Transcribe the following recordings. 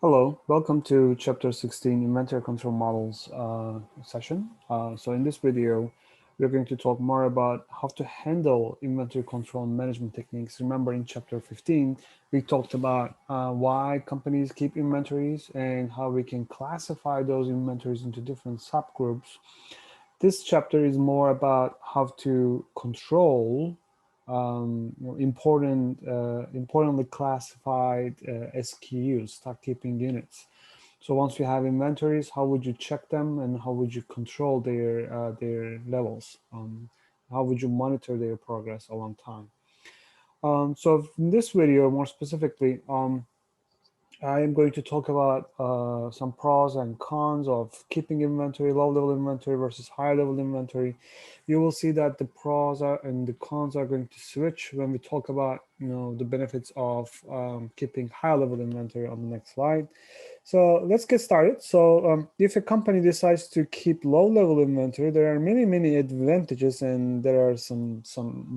Hello, welcome to Chapter 16 Inventory Control Models session. So in this video, we're going to talk more about how to handle inventory control and management techniques. Remember in Chapter 15, we talked about why companies keep inventories and how we can classify those inventories into different subgroups. This chapter is more about how to control importantly classified SKUs, stock keeping units. So once you have inventories, how would you check them and how would you control their levels? How would you monitor their progress along time? So in this video, more specifically, I am going to talk about some pros and cons of keeping inventory, low-level inventory versus high-level inventory. You will see that the pros are and the cons are going to switch when we talk about, the benefits of keeping high-level inventory on the next slide. So let's get started. So if a company decides to keep low-level inventory, there are many advantages, and there are some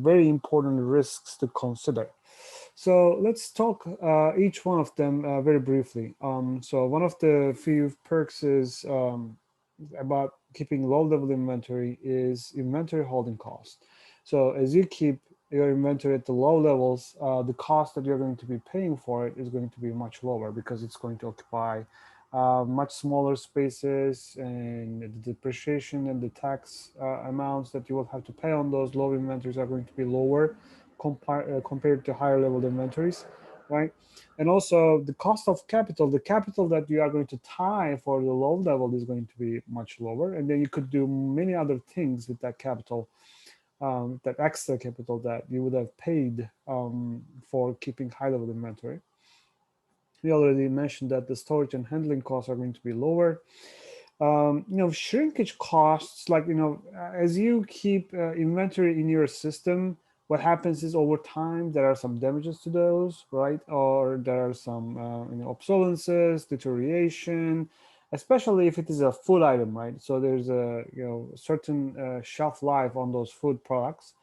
very important risks to consider. So let's talk each one of them very briefly. So one of the few perks is about keeping low-level inventory is inventory holding cost. So as you keep your inventory at the low levels, the cost that you're going to be paying for it is going to be much lower because it's going to occupy much smaller spaces, and the depreciation and the tax amounts that you will have to pay on those low inventories are going to be lower compared to higher level inventories, right? And also the cost of capital, the capital that you are going to tie for the low level is going to be much lower. And then you could do many other things with that capital, that extra capital that you would have paid for keeping high level inventory. We already mentioned that the storage and handling costs are going to be lower. Shrinkage costs, like, as you keep inventory in your system, what happens is over time, there are some damages to those, right? Or there are some, obsolescences, deterioration, especially if it is a food item, right? So there's a, certain shelf life on those food products.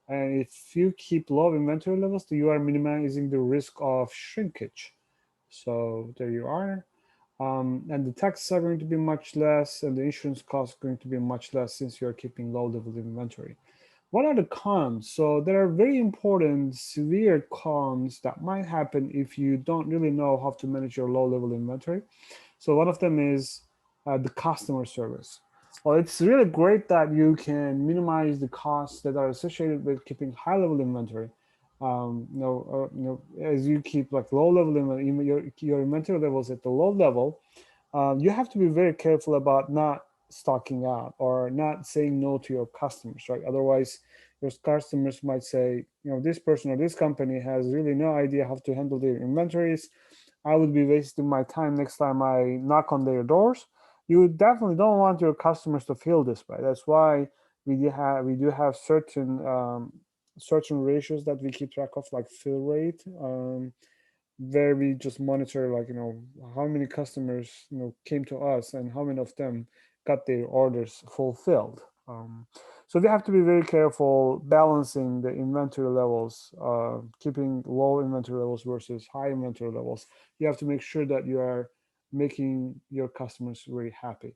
And if you keep low inventory levels, you are minimizing the risk of shrinkage. So there you are. And the taxes are going to be much less, and the insurance costs are going to be much less since you're keeping low level inventory. What are the cons? So there are very important, severe cons that might happen if you don't really know how to manage your low level inventory. So one of them is the customer service. Well, it's really great that you can minimize the costs that are associated with keeping high level inventory. As you keep like low level your inventory levels at the low level, you have to be very careful about not stocking out or not saying no to your customers, right? Otherwise, your customers might say, this person or this company has really no idea how to handle their inventories. I would be wasting my time next time I knock on their doors. You definitely don't want your customers to feel this way. That's why we do have certain ratios that we keep track of, like fill rate, where we just monitor, like, how many customers came to us and how many of them got their orders fulfilled. So we have to be very careful balancing the inventory levels, keeping low inventory levels versus high inventory levels. You have to make sure that you are making your customers very happy.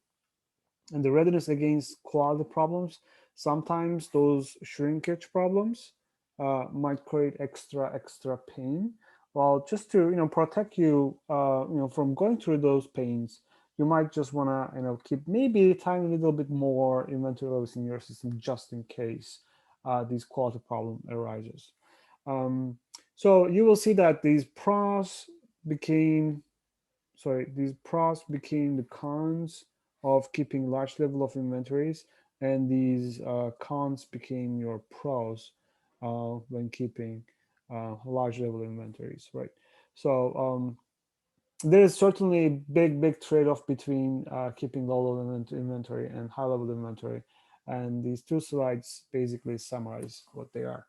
And the readiness against quality problems, sometimes those shrinkage problems might create extra pain. Well, just to protect you, from going through those pains, you might just want to keep maybe a tiny little bit more inventory levels in your system just in case these quality problem arises. Um, so you will see that became these pros became the cons of keeping large level of inventories, and these cons became your pros when keeping large level inventories, right? So there is certainly a big trade-off between keeping low level inventory and high level inventory, and these two slides basically summarize what they are.